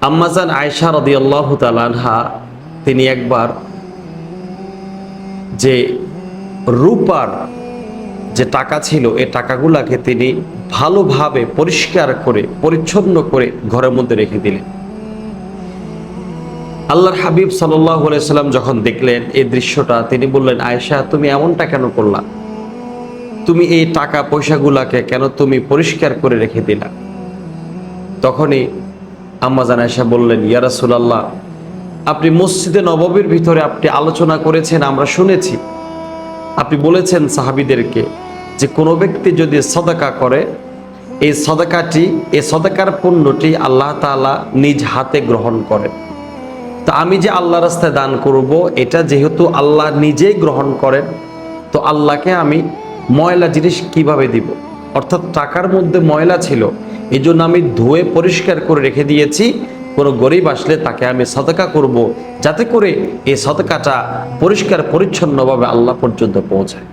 আম্মাজান আয়েশা রাদিয়াল্লাহু তাআলা আনহা তিনি একবার যে রূপার যে টাকা ছিল এই টাকাগুলাকে তিনি ভালোভাবে পরিষ্কার করে পরিচ্ছন্ন করে ঘরের মধ্যে রেখে দিলেন। আল্লাহর হাবিব সাল্লাল্লাহু আলাইহি সাল্লাম যখন দেখলেন এই দৃশ্যটা, তিনি বললেন, আয়েশা তুমি এমনটা কেন করলা? তুমি এই টাকা পয়সাগুলাকে কেন তুমি পরিষ্কার করে রেখে দিলা? তখনই আম্মাজান আয়েশা বললেন, ইয়া রাসূলুল্লাহ, আপনি মসজিদে নববীর ভিতরে আপনি আলোচনা করেছেন, আমরা শুনেছি। আপনি বলেছেন সাহাবীদেরকে যে কোনো ব্যক্তি যদি সদকা করে, এই সদকাটি, এই সদকার পুণ্যটি আল্লাহ তাআলা নিজ হাতে গ্রহণ করেন। তো আমি যে আল্লাহর রাস্তায় দান করব, এটা যেহেতু আল্লাহ নিজেই গ্রহণ করেন, তো আল্লাহকে আমি ময়লা জিনিস কিভাবে দিব? অর্থাৎ টাকার মধ্যে ময়লা ছিল, এই জন্য আমি ধুয়ে পরিষ্কার করে রেখে দিয়েছি। কোনো গরিব আসলে তাকে আমি সদকা করব, যাতে করে এই সদকাটা পরিষ্কার পরিচ্ছন্নভাবে আল্লাহ পর্যন্ত পৌঁছায়।